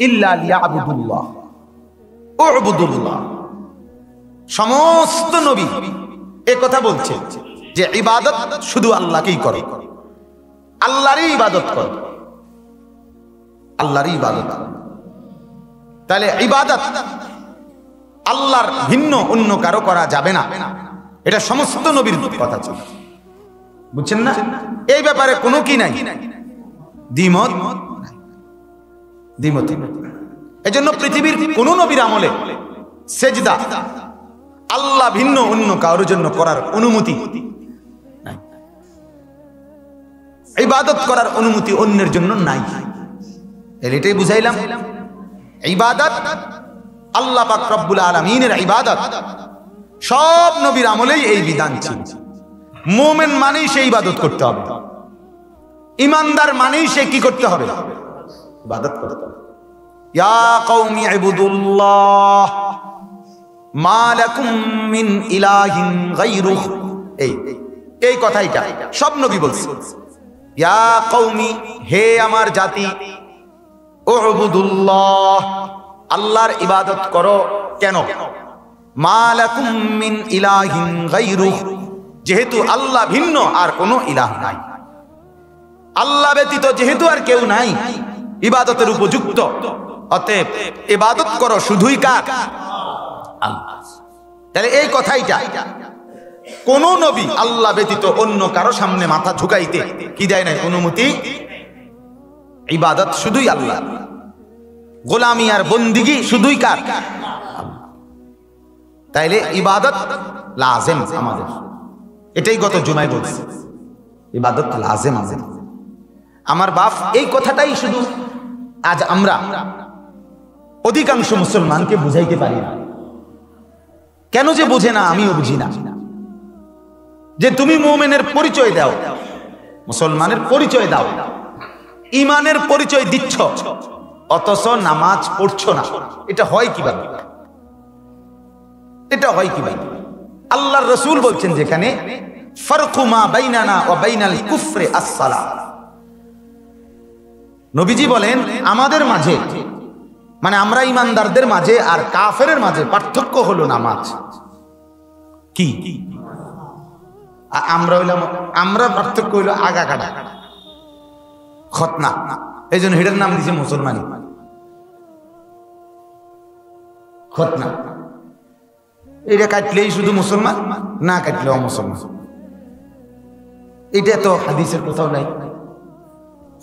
ইল্লা লিয়াবুদুল্লাহ উবুদুল্লাহ। সমস্ত নবী এই কথা বলছে যে ইবাদত শুধু আল্লাহকেই করো, আল্লাহরই ইবাদত করো, আল্লাহরই ইবাদত। তাহলে ইবাদত আল্লাহর ভিন্ন অন্য কারো করা যাবে না, এটা সমস্ত নবীর কথা ছিল, বুঝছেন না? এই ব্যাপারে কোনো কি নাই, দ্বিমত দ্বিমত। এজন্য পৃথিবীর কোন নবীর আমলে সেজদা আল্লাহ ভিন্ন অন্য কারোর জন্য করার অনুমতি নাই, ইবাদত করার অনুমতি অন্যের জন্য নাই। এটাই বুঝাইলাম ইবাদত আল্লাহ পাক রব্বুল আলামিনের ইবাদত সব নবীর আমলেই এই বিধান ছিল। মুমিন মানেই সে ইবাদত করতে হবে, ইমানদার মানেই সে কি করতে হবে? ইবাদত করতে হবে। ইয়া কওমি ইবুদুল্লাহ মা লাকুম মিন ইলাহিন গায়রুহু, এই কথাইটা সব নবী বলছে। ইয়া কওমি, হে আমার জাতি, উবুদুল্লাহ, আল্লাহর ইবাদত করো। কেন? মা লাকুম মিন ইলাহিন গায়রুহু, যেহেতু আল্লাহ ভিন্ন আর কোনো ইলাহ নাই, আল্লাহ ব্যতীত যেহেতু আর কেউ নাই ইবাদতের উপযুক্ত, অতএব ইবাদত করো শুধুই কার? আল্লাহ। তাহলে এই কথাইটা কোন নবী আল্লাহ ব্যতীত অন্য কারো সামনে মাথা ঝুঁকাইতে কি দেয় নাই অনুমতি। ইবাদত শুধুই আল্লাহ, গোলামি আর বন্দিগি শুধুই কার? তাইলে ইবাদত লাজেম আমাদের, এটাই গত জুমায় বলছি, ইবাদত লাজেম আমাদের। আমার বাপ এই কথাটাই শুধু আজ আমরা অধিকাংশ মুসলমানকে বুঝাইতে পারি না। কেন যে বুঝে না আমিও বুঝি না। যে তুমি মুমিনের পরিচয় দাও, মুসলমানের পরিচয় দাও, ইমানের পরিচয় দিচ্ছ, অথচ নামাজ পড়ছো না, এটা হয় কিভাবে? এটা হয় কিভাবে? আল্লাহর রাসূল বলছেন যেখানে ফারকু মা বাইনানা ওয়া বাইনাল কুফরি আস-সালাহ, নবীজি বলেন আমাদের মাঝে, মানে আমরা ইমানদারদের মাঝে আর কাফেরের মাঝে পার্থক্য হলো নামাজ। কি আমরা পার্থক্য হইল আগা কাটা, খতনা, এই জন্য হেডের নাম দিয়েছে মুসলমানি। খতনা এটা কাটলেই শুধু মুসলমান, না কাটলেও মুসলমান, এটা তো হাদিসের কোথাও নাই।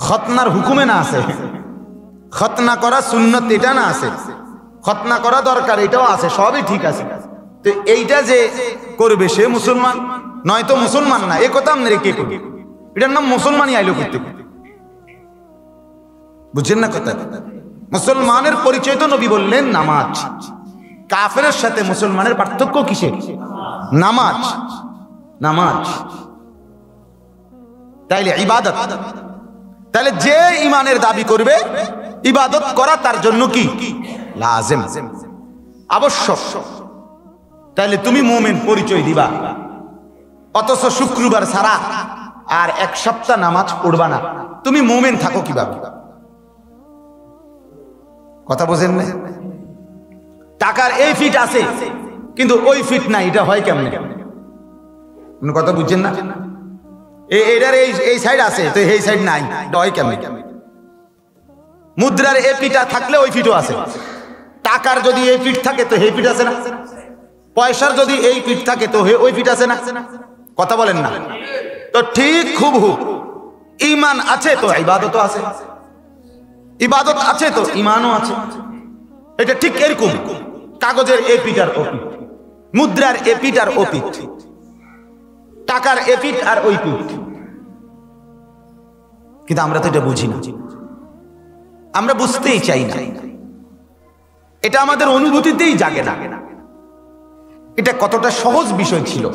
খতনার হুকুমে না আছে, খতনা করা সুন্নত এটা না আছে, খতনা করা দরকার এটাও আছে, সবই ঠিক আছে। তো এইটা যে করবে সে মুসলমান, নয়তো মুসলমান না, এ কথা আপনারা কে করবে? এটার নাম মুসলমানই আইলো করতে, বুঝছেন না কথা? মুসলমানের পরিচয় তো নবী বললেন নামাজ। কাফেরের সাথে মুসলমানের পার্থক্য কিসে? নামাজ, নামাজ। তাইলে ইবাদত, তাহলে যে ইমানের দাবি করবে ইবাদত করা তার জন্য কি লাজেম, আবশ্যক। তাহলে তুমি মুমিন পরিচয় দিবা, অথচ শুক্রবার ছাড়া আর এক সপ্তাহ নামাজ পড়বা না, তুমি মুমিন থাকো কিভাবে? কথা বোঝেন না? টাকার এই ফিট আছে কিন্তু ওই ফিট নাই, এটা হয় কেমনে? কথা বুঝছেন না? এটার এই সাইড আছে তো এই সাইড নাই, এটা হয় কেমনে? মুদ্রার এই ফিটা থাকলে ওই ফিটও আছে, টাকার যদি এই ফিট থাকে তো এই ফিট আছে না, পয়সার যদি এই ফিট থাকে তো ওই ফিট আছে না? কথা বলেন না? তো ঠিক খুব ঈমান আছে তো ইবাদতও আছে, ইবাদত আছে তো ঈমানও আছে। এটা ঠিক এরকম কাগজের এ পিঠ আর ও পিঠ, মুদ্রার এ পিঠ আর ও পিঠ, টাকার এ পিঠ আর ওই পিঠ। কিন্তু আমরা তো এটা বুঝি না, আমরা বুঝতেই চাই না, এটা আমাদের অনুভূতিতেই জাগে না। এটা কতটা সহজ বিষয় ছিল।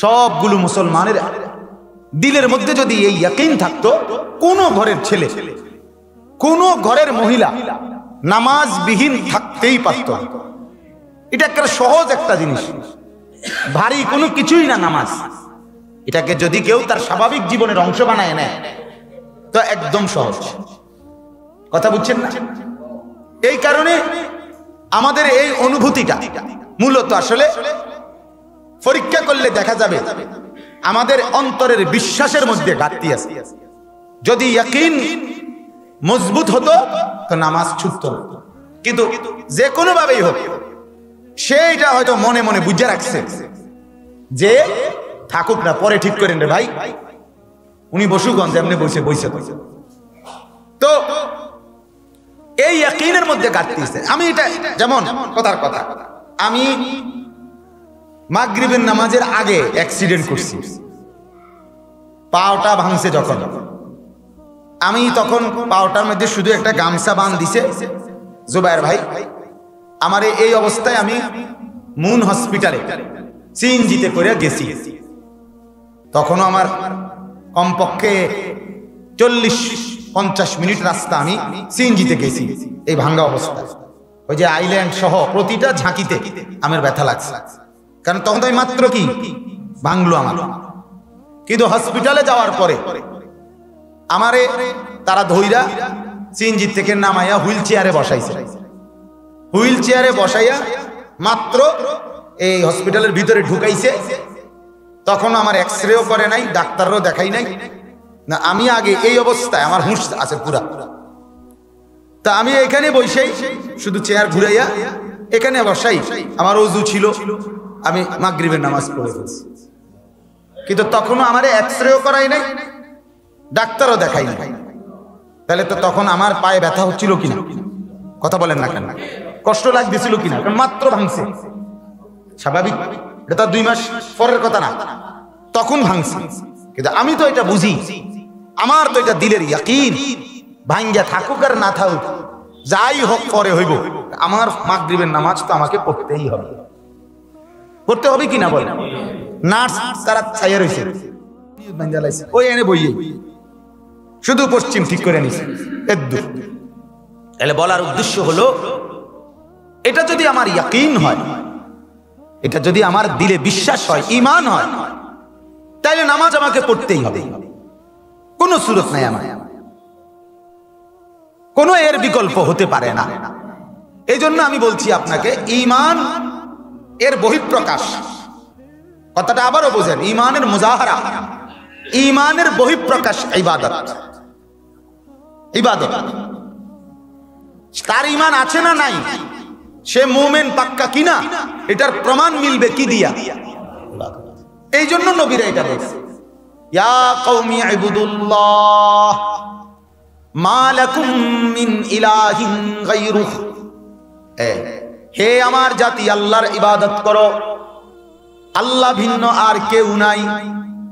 সবগুলো মুসলমানের দিলের মধ্যে যদি এই ইয়াকিন থাকতো, কোন ঘরের ছেলে, কোন ঘরের মহিলা নামাজবিহীন থাকতেই পারত। এটা একটা সহজ একটা জিনিস, ভারী কোনো কিছুই না নামাজ। এটাকে যদি কেউ তার স্বাভাবিক জীবনের অংশ বানায় নেয় তো একদম সহজ। কথা বুঝছেন না? এই কারণে আমাদের এই অনুভূতিটা মূলত আসলে পরীক্ষা করলে দেখা যাবে আমাদের অন্তরের বিশ্বাসের মধ্যে ঘাটতি আছে। যদি ইয়াকিন মজবুত হতো তো নামাজ ছুটতো না, কিন্তু যে কোনো ভাবেই হোক সেইটা হয়তো মনে মনে বুঝে রাখছে যে থাকুক না, পরে ঠিক করেন রে ভাই, উনি বসুগঞ্জ এমনি বসে বসে তো এই ইয়াকিনের মধ্যে ঘাটতি আছে। আমি এটা যেমন কথার কথা, আমি মাগরিবের নামাজের আগে অ্যাক্সিডেন্ট করছি, পাওটা ভাঙছে যখন, আমি তখন পাওটার মধ্যে শুধু একটা গামছা বাঁধ দিছে জুবায়ের ভাই। আমার এই অবস্থায় আমি মুন হসপিটালে সিএনজিতে করে গেছি। তখনও আমার কমপক্ষে 40-50 মিনিট রাস্তা আমি সিএনজিতে গেছি এই ভাঙ্গা অবস্থা। ওই যে আইল্যান্ড সহ প্রতিটা ঝাঁকিতে আমার ব্যথা লাগছে, কারণ তখন তো আমি মাত্র কি ভাঙলো আমার। কিন্তু হসপিটালে যাওয়ার পরে আমারে তারা ধইরা সিএনজি থেকে নামাইয়া হুইল চেয়ারে বসাইছে। হুইল চেয়ারে বসাইয়া মাত্র এই হসপিটালের ভিতরে ঢুকাইছে। তখন আমার এক্সরেও করে নাই, ডাক্তারও দেখাই নাই না, আমি আগে এই অবস্থায় আমার হুঁশ আছে পুরা। তা আমি এখানে বসেই শুধু চেয়ার ঘুরাইয়া এখানে বসাই, আমার ওযু ছিল, আমি মাগরিবের নামাজ পড়ে ফেলছি। কিন্তু তখনও আমার এক্সরেও করাই নাই, ডাক্তারও দেখাই নাই। তাহলে তো তখন আমার পায়ে ব্যথা হচ্ছিল কিনা, কথা বলেন না কেন, কষ্ট লাগতেছিল কিনা, কারণ মাত্র ভাঙছে। স্বাভাবিক, এটা তো 2 মাস পরের কথা না, তখন ভাঙছে। কিন্তু আমি তো এটা বুঝি, আমার তো এটা দিলের ইয়াকিন, ভাঙ্গা থাকুক আর না থাকুক যাই হোক পরে হইব, আমার মাগরিবের নামাজ তো আমাকে পড়তেই হবে। পড়তে হবে কিনা বলেন? নার্স তারা ছাইয়া রয়েছে, ওই এনে বইয়ে শুধু পশ্চিম ঠিক করে নিছে। তাহলে বলার উদ্দেশ্য হলো, এটা যদি আমার ইয়াকিন হয়, এটা যদি আমার দিলে বিশ্বাস হয়, ঈমান হয়, তাহলে নামাজ আমাকে পড়তেই হবে, কোনো সুরত নাই আমার, কোনো এর বিকল্প হতে পারে না। এই জন্য আমি বলছি আপনাকে, ঈমান এর বহিঃপ্রকাশ, কথাটা আবারও বোঝেন, ঈমানের মুজাহারা, ঈমানের বহিঃপ্রকাশ ইবাদত। ইবাদত তার ঈমান আছে না নাই, সে মুমিন পাক্কা কিনা, এটার প্রমাণ মিলবে কি দিয়া? এই জন্য নবীরা এটা বলছে, ইয়া কওমি ইবুদুল্লাহ মা লাকুম মিন ইলাহিন গায়রুহু, হে আমার জাতি আল্লাহর ইবাদত করো, আল্লাহ ভিন্ন আর কেউ নাই।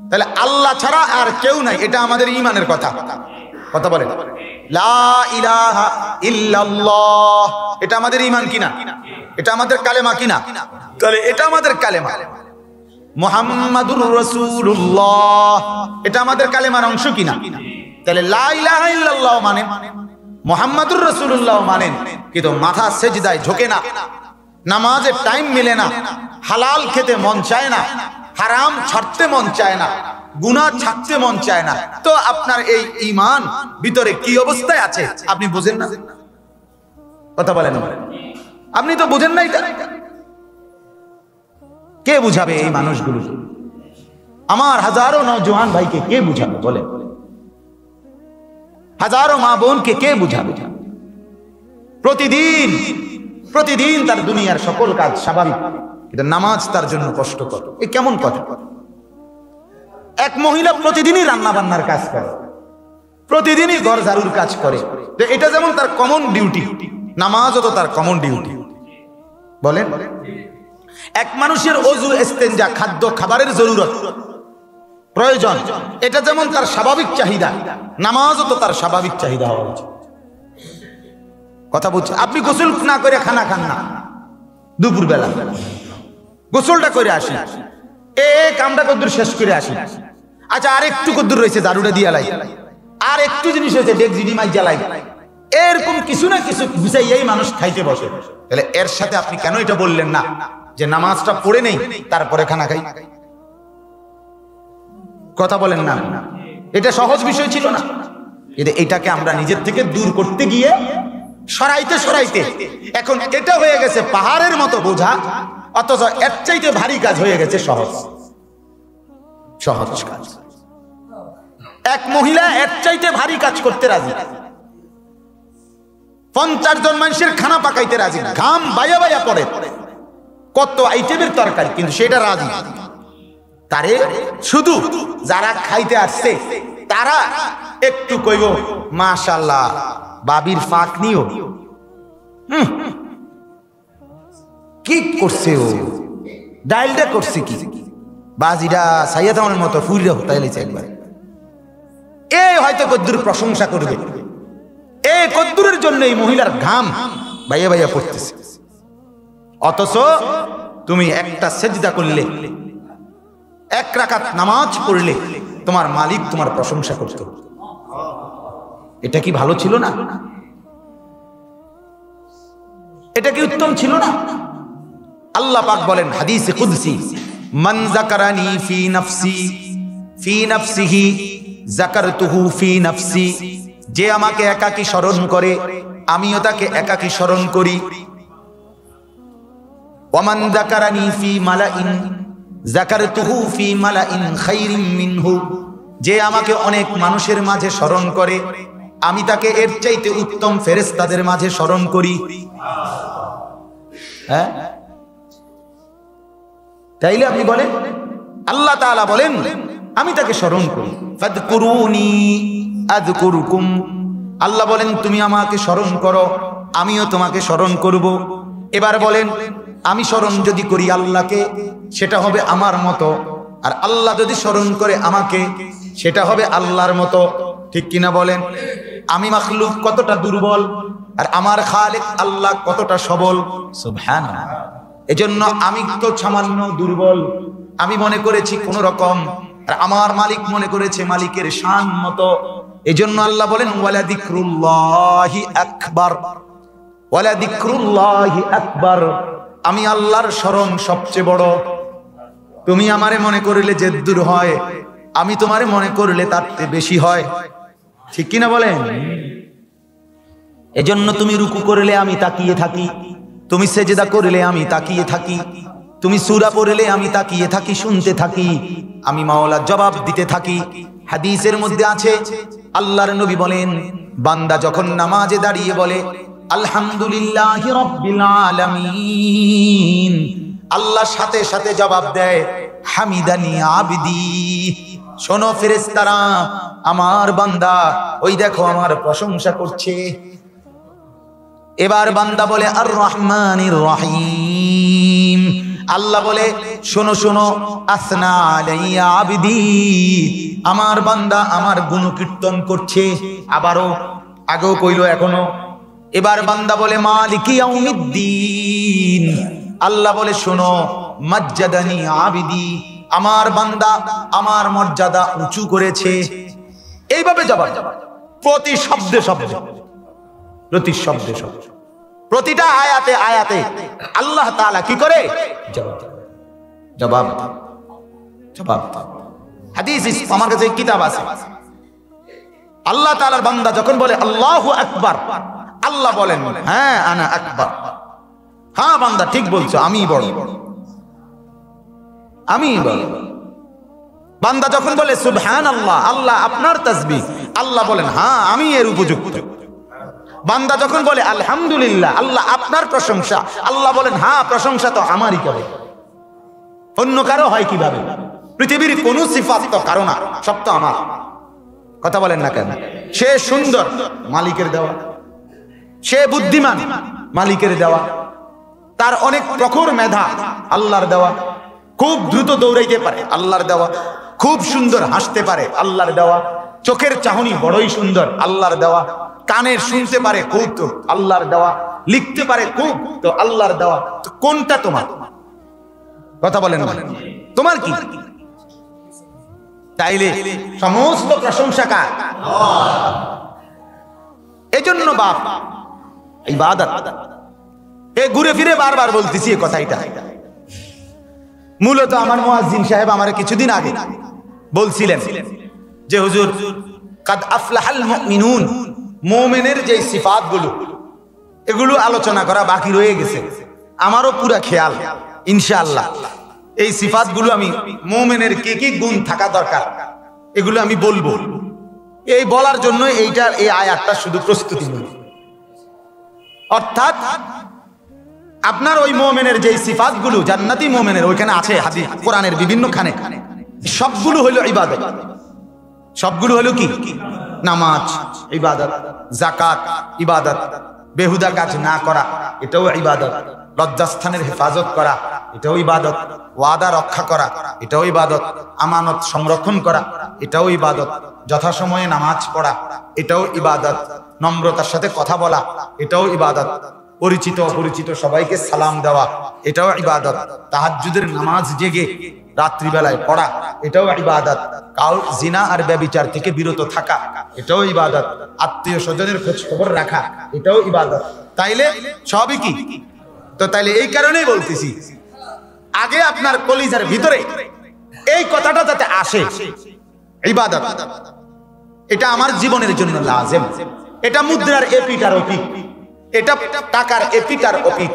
তাহলে আল্লাহ ছাড়া আর কেউ নাই, এটা আমাদের ঈমানের কথা। কথা বলেন, লা ইলাহা ইল্লাল্লাহ, এটা আমাদের ঈমান কিনা? এটা আমাদের কালেমা কিনা? তাহলে এটা আমাদের কালেমা। মুহাম্মাদুর রাসূলুল্লাহ, এটা আমাদের কালেমার অংশ কিনা? তাহলে লা ইলাহা ইল্লাল্লাহ মানে, মুহাম্মাদুর রাসূলুল্লাহ মানেন, কিন্তু মাথা সেজদায় ঝোঁকে না, নামাজের টাইম মিলে না, হালাল খেতে মন চায় না, হারাম ছাড়তে মন চায় না, গুনাহ ছাড়তে মন চায় না, তো আপনার এই ঈমান ভিতরে কি অবস্থায় আছে আপনি বুঝেন না? কথা বলেন, আপনি তো বুঝেন না। এটা কে বুঝাবে এই মানুষগুলো? আমার হাজারো নওজোয়ান ভাইকে কে বুঝাবে বলে? হাজারো মা বোনকে কে বুঝাবে? প্রতিদিন প্রতিদিন তার দুনিয়ার সকল কাজ স্বাভাবিক, কিন্তু নামাজ তার জন্য কষ্টকর। এ কেমন কথা? এক মহিলা প্রতিদিনই রান্না বান্নার কাজ করে, প্রতিদিনই ঘর ঝাড়ুর কাজ করে, এটা যেমন তার কমন ডিউটি, নামাজও তো তার কমন ডিউটি। বলেন, এক মানুষের ওযু, ইস্তেনজা, খাদ্য খাবারের জরুরত প্রয়োজন, এটা যেমন তার স্বাভাবিক চাহিদা, নামাজও তো তার স্বাভাবিক চাহিদা হওয়া উচিত। কথা বুঝছে? আপনি গোসল না করে খানা খান না, দুপুর বেলা গোসলটা করে আসি, কামটা কদ্দুর শেষ করে আসি, আচ্ছা আর একটু কদ্দুর রয়েছে ঝাড়ুটা দিয়ে লাই, আর একটু জিনিস হয়েছে ডেকজিডি মাই জ্বালাই, এরকম কিছু না কিছু গুছাইয়াই মানুষ খাইতে বসে। তাহলে এর সাথে আপনি কেন এটা বললেন না যে নামাজটা পড়ে নেই তারপরে খানা খাই? কথা বলেন না, এটা সহজ বিষয় ছিল না? এটাকে আমরা নিজের থেকে দূর করতে গিয়ে সরাইতে সরাইতে এখন এটা হয়ে গেছে পাহাড়ের মতো বোঝা, অথচ এর চাইতে ভারী কাজ হয়ে গেছে সহজ সহজ কাজ। এক মহিলা এর চাইতে ভারী কাজ করতে রাজি, 50 জন মানুষের খানা পাকাইতে রাজি, ঘাম বাইয়া বাইয়া পড়ে, কত আইটেমের তরকারি, কিন্তু সেটা রাজি। তারে শুধু যারা খাইতে আসছে তারা একটু কইব মাশাআল্লাহ বাবির ফাঁক নিও, কি করছে ও, ডাইলটা করছে কি, বাজিটা সাইয়াদানের মতো ফুইরা হতাইলেছে একবার। এ হয়তো কদ্দুর প্রশংসা করবে, এ কদ্দুরের জন্য এই মহিলার ঘাম বাইয়া বাইয়া পড়তেছে। অথচ তুমি একটা সেজদা করলে, এক রাকাত নামাজ পড়লে তোমার মালিক তোমার প্রশংসা করত। এটা কি ভালো ছিল না? এটা কি উত্তম ছিল না? আল্লাহ পাক বলেন হাদিসে কুদসি, মান যাকারানি ফি নাফসি ফি নাফসিহি যাকারতুহু ফি নাফসি, যে আমাকে একাকী স্মরণ করে আমিও তাকে একাকী স্মরণ করি। ওয়ামান যাকারানি ফি মালাইন যাকারতুহু ফি মালাইন খাইরিম মিনহু, যে আমাকে অনেক মানুষের মাঝে স্মরণ করে আমি তাকে এর চাইতে উত্তম ফেরেশতাদের মাঝে স্মরণ করি। হ্যাঁ, তাইলে আপনি বলেন, আল্লাহ তাআলা বলেন আমি তাকে স্মরণ করি, ফাদকুরুনি আযকুরুকুম, আল্লাহ বলেন তুমি আমাকে স্মরণ করো আমিও তোমাকে স্মরণ করব। এবার বলেন আমি স্মরণ যদি করি আল্লাহকে সেটা হবে আমার মতো, আর আল্লাহ যদি স্মরণ করে আমাকে সেটা হবে আল্লাহর মতো, ঠিক কিনা বলেন? আমি মাখলুক কতটা দুর্বল আর আমার খালিক আল্লাহ কতটা সবল, সুবহানাল্লাহ। এজন্য আমি তো সামান্য দুর্বল, আমি মনে করেছি কোন রকম, আর আমার মালিক মনে করেছে মালিকের শান মতো। এজন্য আল্লাহ বলেন ওয়ালা যিকরুল্লাহি আকবার, ওয়ালা যিকরুল্লাহি আকবার, আমি আল্লাহর স্মরণ সবচেয়ে বড়। তুমি আমারে মনে করলে যে দূর হয়, আমি তোমারে মনে করলে তার চেয়ে বেশি হয়, ঠিক কিনা বলেন? এজন্য তুমি রুকু করলে আমি তাকিয়ে থাকি, তুমি সেজদা করলে আমি তাকিয়ে থাকি, তুমি সূরা পড়লে আমি তাকিয়ে থাকি, শুনতে থাকি, আমি মাওলা জবাব দিতে থাকি। হাদিসের মধ্যে আছে আল্লাহর নবী বলেন বান্দা যখন নামাজে দাঁড়িয়ে বলে আলহামদুলিল্লাহি রাব্বিল আলামিন, আল্লাহ সাথে সাথে জবাব দেয় হামিদানি আবদি। শোনো ফেরেশতারা, আমার বান্দা ওই দেখো আমার প্রশংসা করছে। এবার বান্দা বলে আর রহমানির রহিম, আল্লাহ বলে শোনো শোনো আসনা আলাইয়া আবদি, আমার বান্দা আমার গুণকীর্তন করছে। আবারও, আগেও কইলো এখনো। এবার বান্দা বলে মালিকি ইয়াউমিদ্দিন, আল্লাহ বলে শোনো মাজ্জাদানি আবিদি, আমার বান্দা আমার মর্যাদা উঁচু করেছে। এইভাবে জবাব, প্রতি শব্দে শব্দে, প্রতি শব্দে শব্দে, প্রতিটা আয়াতে আয়াতে আল্লাহ তাআলা কি করে জবাব জবাব জবাব। হাদিস আমার কাছে কিতাব আছে, আল্লাহ তাআলার বান্দা যখন বলে আল্লাহু আকবার, আল্লাহ বলেন হ্যাঁ আনা আকবার, হ্যাঁ বান্দা ঠিক বলছো, আমি বড়, আমি বড়। বান্দা যখন বলে সুবহানাল্লাহ, আল্লাহ আপনার তাসবিহ, আল্লাহ বলেন হ্যাঁ আমি এর উপযুক্ত। বান্দা যখন বলে আলহামদুলিল্লাহ, আল্লাহ আপনার প্রশংসা, আল্লাহ বলেন হ্যাঁ প্রশংসা তো আমারই করে, অন্য কারো হয় কিভাবে? পৃথিবীর কোন সিফাত তো কারো না, সব তো আমার। কথা বলেন না কেন? সে সুন্দর, মালিকের দেওয়া। সে বুদ্ধিমান, মালিকের দেওয়া। তার অনেক প্রখর মেধা, আল্লাহর দেওয়া। খুব দ্রুত দৌড়াইতে পারে, আল্লাহর দেওয়া। খুব সুন্দর হাসতে পারে, আল্লাহর দেওয়া। চোখের চাহনি বড়ই সুন্দর, আল্লাহর দেওয়া। কানের শুনতে পারে খুব, তো আল্লাহর দেওয়া। লিখতে পারে খুব, তো আল্লাহর দেওয়া। তো কোনটা তোমার? কথা বলেন না, তোমার কি? তাইলে সমস্ত প্রশংসা কার? এজন্য বাপ ইবাদত, এ ঘুরে ফিরে বারবার বলতেছি এই কথাটা। মূলত আমার মুয়াজ্জিন সাহেব আমারে কিছুদিন আগে বলছিলেন যে হুজুর কাদ আফলাহাল মুমিনুন, মুমিনের যে সিফাতগুলো এগুলো আলোচনা করা বাকি রয়ে গেছে। আমারও পুরা খেয়াল ইনশাআল্লাহ এই সিফাতগুলো আমি মুমিনের কি কি গুণ থাকা দরকার এগুলো আমি বলবো। এই বলার জন্য এই আয়াতটা শুধু প্রস্তুতিমূলক। অর্থাৎ আপনার ওই মুমিনের যে সিফাতগুলো জান্নাতি মুমিনের ওইখানে আছে হাদিস কোরআনের বিভিন্ন খানে, সবগুলো হলো ইবাদত। সবগুলো হলো কি? নামাজ ইবাদত, যাকাত ইবাদত, বেহুদা কাজ না করা এটাও ইবাদত, লজ্জাস্থানের হেফাজত করা এটাও ইবাদত, ওয়াদা রক্ষা করা এটাও ইবাদত, আমানত সংরক্ষণ করা এটাও ইবাদত, যথাসময়ে নামাজ পড়া এটাও ইবাদত, নম্রতার সাথে কথা বলা এটাও ইবাদত, পরিচিত অপরিচিত সবাইকে সালাম দেওয়া এটাও ইবাদত, তাহাজ্জুদের নামাজ জেগে রাত্রিবেলায় পড়া এটাও ইবাদত, কাউর জিনা আর ব্যভিচার থেকে বিরত থাকা এটাও ইবাদত, আত্মীয় স্বজনের খোঁজ খবর রাখা এটাও ইবাদত। তাইলে সবই কি? তো তাইলে এই কারণেই বলতেছি আগে আপনার কলিজার ভিতরে এই কথাটা যাতে আসে ইবাদত, এটা আমার জীবনের জন্য লাজেম। এটা মুদ্রার এপিট আর ওপিট, এটা টাকার এপিট আর ওপিট,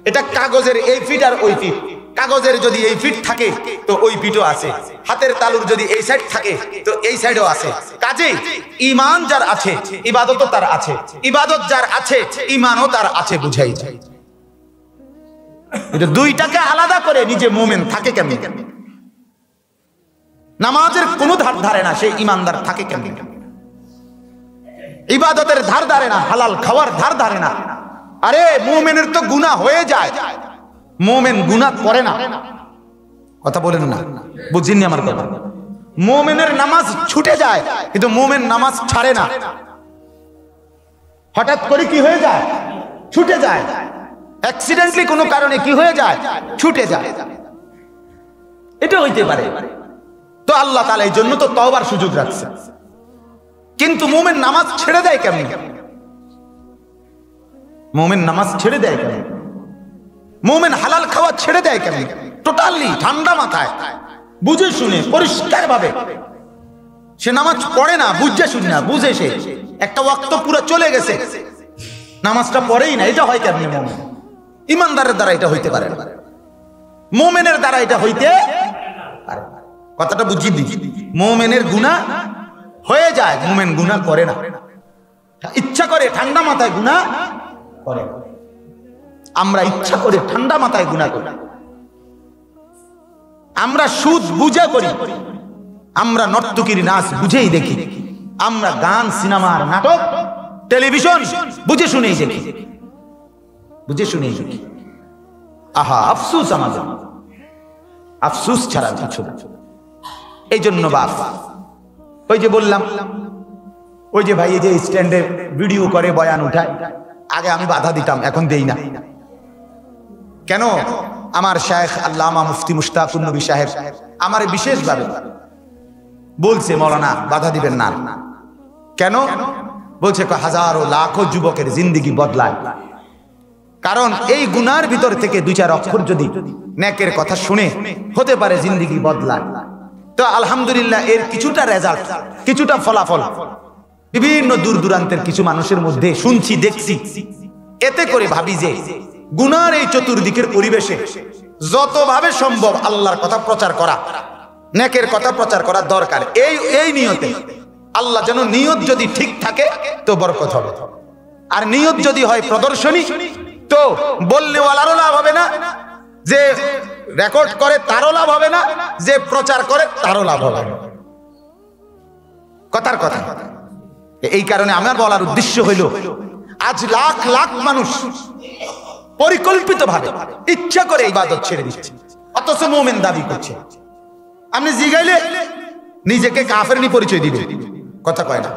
এটা কাগজের এই ফিট আর ওই ফিট। কাগজের যদি এই ফিট থাকে তো ওই ফিটও আছে, হাতের তালুর যদি এই সাইড থাকে তো এই সাইডও আছে। কাজে ঈমান যার আছে ইবাদতও তার আছে, ইবাদত যার আছে ঈমানও তার আছে, বুঝাই যায়। এটা দুইটাকে আলাদা করে নিজে মুমিন থাকে কেমনে? নামাজের কোনো ধার ধারে না, সেই ঈমানদার থাকে কেমনে? ইবাদতের ধার ধারে না, হালাল খাওয়ার ধার ধারে না। আরে মুমিনের তো গুনাহ হয়ে যায়, মুমিন গুনাহ করে না। কথা বলেন না, বুঝিনি আমার কথা? মুমিনের নামাজ ছুটে যায় কিন্তু মুমিন নামাজ ছাড়ে না। হঠাৎ করে কি হয়ে যায়? ছুটে যায়। অ্যাক্সিডেন্টলি কোনো কারণে কি হয়ে যায়? ছুটে যায়। এটা হইতে পারে। তো আল্লাহ তাআলা এই জন্য তো তওবার সুযোগ রাখছে। কিন্তু মুমিন নামাজ ছেড়ে দেয় কেমন? মুমিন নামাজ ছেড়ে দেয় কেমন? মুমিন হালাল খাওয়া ছেড়ে দেয় কেমন? টোটালি ঠান্ডা মাথায় বুঝে শুনে পরিষ্কার ভাবে সে নামাজ পড়ে না, বুঝে শুনে না, বুঝে সে একটা ওয়াক্ত পুরো চলে গেছে নামাজটা পড়েই না। এটা হয় কেমন? মুমিন ইমানদারের দ্বারা এটা হইতে পারে না, মুমিনের দ্বারা এটা হইতে পারে। কথাটা বুঝিয়ে দিই, মুমিনের গুনাহ হয়ে যায়, মুমিন গুনাহ করে না। ইচ্ছা করে ঠান্ডা মাথায় গুনাহ করে। আমরা ইচ্ছা করে ঠান্ডা মাথায় গুনাহ করি, আমরা সুদ বুঝে করি, আমরা নর্তকীর নাচ বুঝেই দেখি, আমরা গান সিনেমার নাটক টেলিভিশন বুঝে শুনেই দেখি, বুঝে শুনেই দেখি। আহা আফসোস, আমাদের আফসোস ছাড়া কিছু না। এই জন্য বাপ ওই যে বললাম, ওই যে ভাই এই যে স্ট্যান্ডে ভিডিও করে বয়ান উঠায়, আগে আমি বাধা দিতাম, এখন দেই না। কেন? আমার শায়েখ আল্লামা মুফতি মুশতাকুন নবী সাহেব আমার বিশেষভাবে বলছে, মৌলানা বাধা দিবেন না। কেন বলছে? হাজারো লাখো যুবকের জিন্দেগি বদলায়। কারণ এই গুনার ভিতর থেকে দুই চার অক্ষর যদি নেকের কথা শুনে হতে পারে জিন্দেগি বদলায়। তো আলহামদুলিল্লাহ এর কিছুটা রেজাল্ট, কিছুটা ফলাফল বিভিন্ন দূর দূরান্তের কিছু মানুষের মধ্যে শুনছি, দেখছি। এতে করে ভাবি যে গুনার এই চতুর্দিকের পরিবেশে যতভাবে সম্ভব আল্লাহর কথা প্রচার করা, নেকের কথা প্রচার করা দরকার। এই নিয়তে আল্লাহ যেন, নিয়ত যদি ঠিক থাকে তো বরকত হবে, আর নিয়ত যদি হয় প্রদর্শনী তো বললে ওয়ালারও লাভ হবে না, যে রেকর্ড করে তারও লাভ হবে না, যে প্রচার করে তারও লাভ হবে না। কথার কথা। এই কারণে আমার বলার উদ্দেশ্য হইল, আজ লাখ লাখ মানুষ পরিকল্পিতভাবে ইচ্ছা করে ইবাদত ছেড়ে দিচ্ছে, অথচ মুমিন দাবি করছে। আপনি জিগাইলে নিজেকে কাফের নি পরিচয় দিবে, কথা কয় না।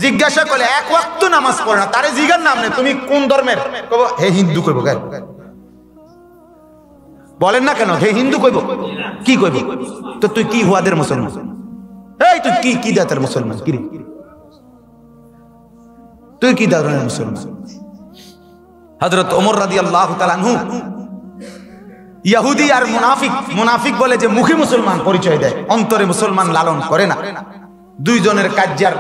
জিজ্ঞাসা করলে এক ওয়াক্ত নামাজ পড়ে না, তারে জিগার নাম নেই তুমি কোন ধর্মের, কইব হে হিন্দু কইব। বলেন না কেন? হে হিন্দু কইব, কি কইব? তো তুই কি হুয়াদের মুসলমান? এই তুই কি জাতের মুসলমান? কি রে তুই কি ধরনের মুসলমান? হযরত ওমর রাদিয়াল্লাহু তাআলা আনহু ইহুদি আর মুনাফিক বলে যে মুখে মুসলমান পরিচয় দেয়, অন্তরে মুসলমান লালন করে না। দুইজনের কার্যার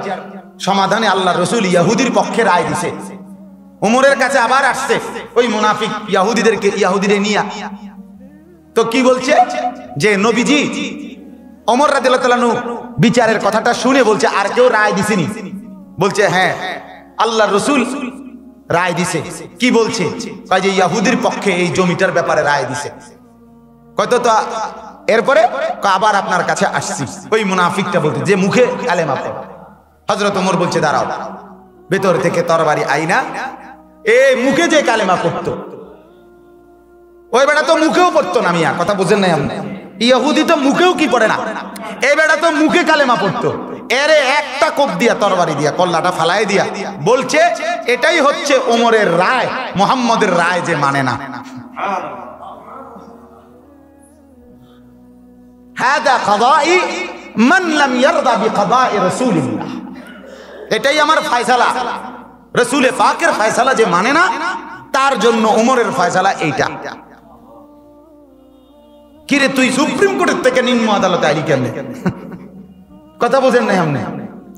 সমাধানে আল্লাহ রাসূল ইহুদির পক্ষে রায় দিয়েছে। ওমরের কাছে আবার আসছে ওই মুনাফিক ইয়াহুদিদের নিয়ে। তো কি বলছে যে নবীজি, ওমর রাদিয়াল্লাহু তাআলা আনহু বিচারের কথাটা শুনে বলছে আর কেউ রায় দিছেনি? বলছে হ্যাঁ, আল্লাহর রাসূল রায় দিছে। কি বলছে? কয় যে ইয়াহুদির পক্ষে এই জমিটার ব্যাপারে রায় দিছে। কত তো এরপরে আবার আপনার কাছে আসছি। ওই মুনাফিকটা বলতে যে মুখে কালেমা পড়ে। হযরত ওমর বলছে দাঁড়াও, ভেতর থেকে তরবারি আইনা এই মুখে যে কালেমা পড়তো ওই বেটা তো মুখেও পড়তো না। মিয়া কথা বুঝেন নাই আপনি? ইহুদি তো মুখেও কি পড়ে না, এই বেটা তো মুখে কালেমা পড়তো। এরে একটা কোপ দিয়া তরবারি দিয়া কল্লাটা ফালাই দিয়া বলছে এটাই হচ্ছে ওমরের রায়, মুহাম্মদের রায় যে মানে না। হাদা কাদাই মান লাম ইয়ারদা বিকাদাই রাসূলিল্লাহ, এটাই আমার ফয়সালা। রাসূলে পাকের ফয়সালা যে মানে না তার জন্য ওমরের ফয়সালা এইটা। কিরে তুই সুপ্রিম কোর্টের থেকে নিম্ন আদালতে আইলি কেমনে? কথা বোঝেন নাই আপনি?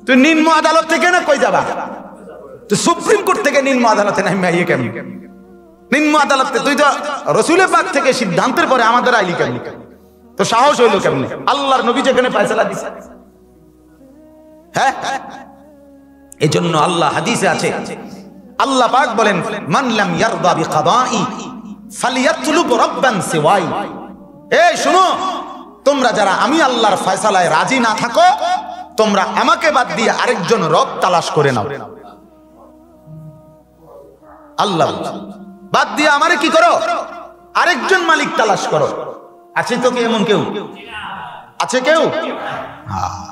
তুই নিম্ন আদালত থেকে না কই যাবা? তুই সুপ্রিম কোর্ট থেকে নিম্ন আদালতে নামি আইয়ে কেমনে? নিম্ন আদালতে তুই তো রাসূলে পাক থেকে সিদ্ধান্তের পরে আমাদের আইলি কেমনে? তো সাহস হইল কেমনে? আল্লাহর নবী যেখানে ফয়সালা দিছে। হ্যাঁ, এজন্য আল্লাহ হাদিসে আছে, আল্লাহ পাক বলেন মান লাম ইয়ারদা বিকাদাই ফালিয়াতলুব রাব্বান সিওয়াই। এই শুনো, তোমরা যারা আমি আল্লাহর ফয়সালায় রাজি না থাকো তোমরা আমাকে বাদ দিয়ে আরেকজন রব তালাশ করে নাও। আল্লাহ বাদ দিয়ে আমারে কি করো? আরেকজন মালিক তালাশ করো। আছে তো কি এমন কেউ? আছে কেউ? হ্যাঁ।